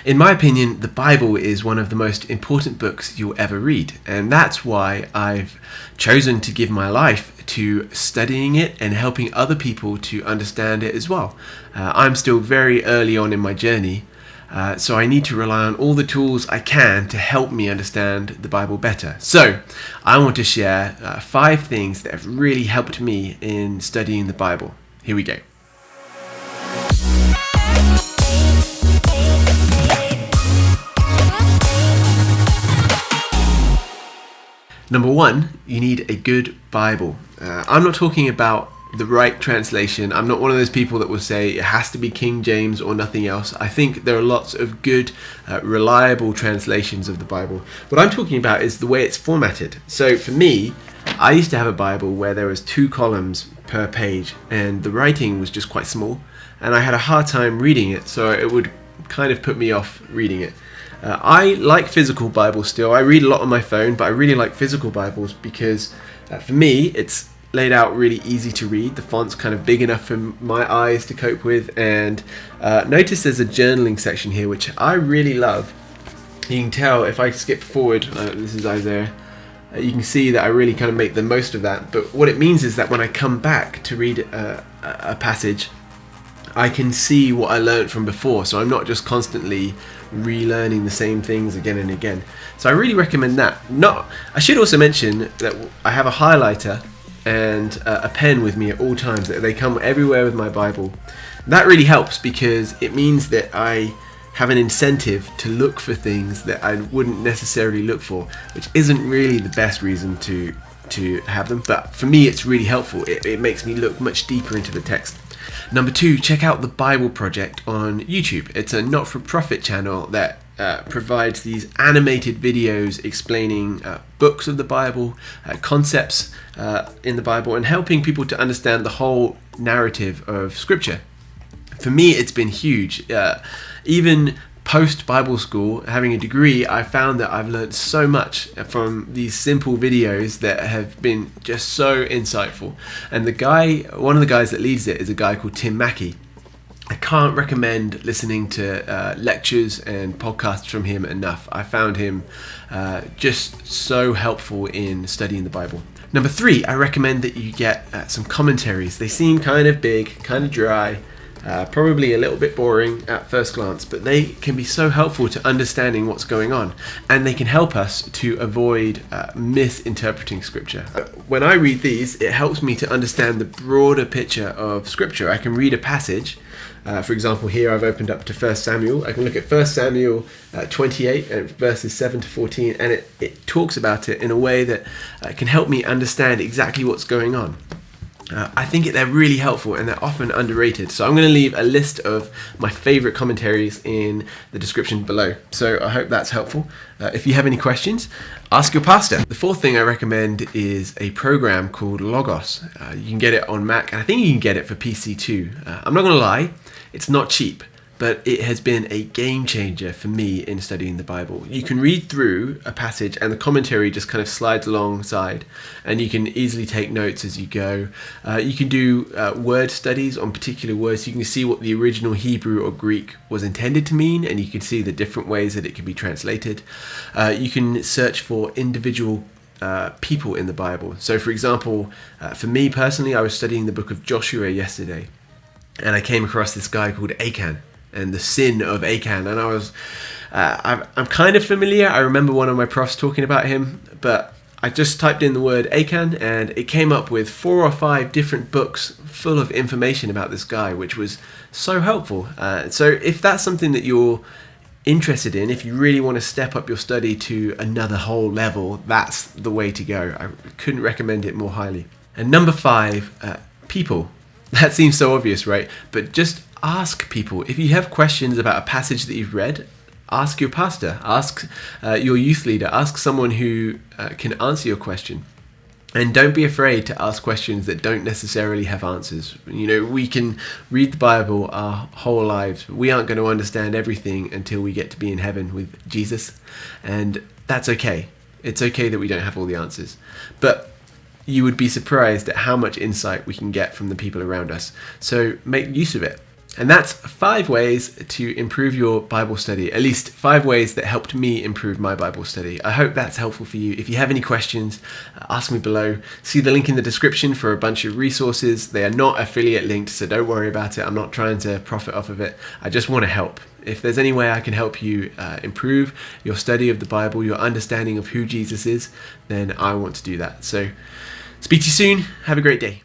In my opinion, the Bible is one of the most important books you'll ever read, and that's why I've chosen to give my life to studying it and helping other people to understand it as well. I'm still very early on in my journey, so I need to rely on all the tools I can to help me understand the Bible better. So I want to share 5 things that have really helped me in studying the Bible. Here we go. Number 1, you need a good Bible. I'm not talking about the right translation. I'm not one of those people that will say it has to be King James or nothing else. I think there are lots of good, reliable translations of the Bible. What I'm talking about is the way it's formatted. So for me, I used to have a Bible where there was 2 columns per page and the writing was just quite small, and I had a hard time reading it, so it would kind of put me off reading it. I like physical Bibles still. I read a lot on my phone, but I really like physical Bibles because for me it's laid out really easy to read. The font's kind of big enough for my eyes to cope with, and notice there's a journaling section here which I really love. You can tell if I skip forward, this is Isaiah, you can see that I really kind of make the most of that. But what it means is that when I come back to read a passage, I can see what I learned from before, so I'm not just constantly relearning the same things again and again. So I really recommend that. I should also mention that I have a highlighter and a pen with me at all times. They come everywhere with my Bible. That really helps because it means that I have an incentive to look for things that I wouldn't necessarily look for, which isn't really the best reason to have them, but for me it's really helpful. It makes me look much deeper into the text. Number 2, check out the Bible Project on YouTube. It's a not-for-profit channel that provides these animated videos explaining books of the Bible, concepts in the Bible, and helping people to understand the whole narrative of Scripture. For me, it's been huge. Even post-Bible school, having a degree, I found that I've learned so much from these simple videos that have been just so insightful. And one of the guys that leads it is a guy called Tim Mackey. I can't recommend listening to lectures and podcasts from him enough. I found him just so helpful in studying the Bible. Number 3, I recommend that you get some commentaries. They seem kind of big, kind of dry, probably a little bit boring at first glance, but they can be so helpful to understanding what's going on, and they can help us to avoid misinterpreting Scripture. When I read these, it helps me to understand the broader picture of Scripture. I can read a passage. For example, here I've opened up to 1 Samuel. I can look at 1 Samuel 28 and verses 7 to 14, and it talks about it in a way that can help me understand exactly what's going on. I think they're really helpful and they're often underrated. So I'm going to leave a list of my favorite commentaries in the description below. So I hope that's helpful. If you have any questions, ask your pastor. The 4th thing I recommend is a program called Logos. You can get it on Mac, and I think you can get it for PC too. I'm not going to lie, it's not cheap, but it has been a game changer for me in studying the Bible. You can read through a passage and the commentary just kind of slides alongside, and you can easily take notes as you go. You can do word studies on particular words. You can see what the original Hebrew or Greek was intended to mean, and you can see the different ways that it can be translated. You can search for individual people in the Bible. So for example, for me personally, I was studying the book of Joshua yesterday, and I came across this guy called Achan and the sin of Achan, and I'm kind of familiar. I remember one of my profs talking about him, but I just typed in the word Achan and it came up with 4 or 5 different books full of information about this guy, which was so helpful. So if that's something that you're interested in, if you really want to step up your study to another whole level, that's the way to go. I couldn't recommend it more highly. And number 5, people. That seems so obvious, right? But just ask people. If you have questions about a passage that you've read, ask your pastor, ask your youth leader, ask someone who can answer your question. And don't be afraid to ask questions that don't necessarily have answers. You know, we can read the Bible our whole lives. We aren't going to understand everything until we get to be in heaven with Jesus. And that's okay. It's okay that we don't have all the answers. But you would be surprised at how much insight we can get from the people around us. So make use of it. And that's 5 ways to improve your Bible study, at least 5 ways that helped me improve my Bible study. I hope that's helpful for you. If you have any questions, ask me below. See the link in the description for a bunch of resources. They are not affiliate linked, so don't worry about it. I'm not trying to profit off of it. I just want to help. If there's any way I can help you improve your study of the Bible, your understanding of who Jesus is, then I want to do that. So speak to you soon. Have a great day.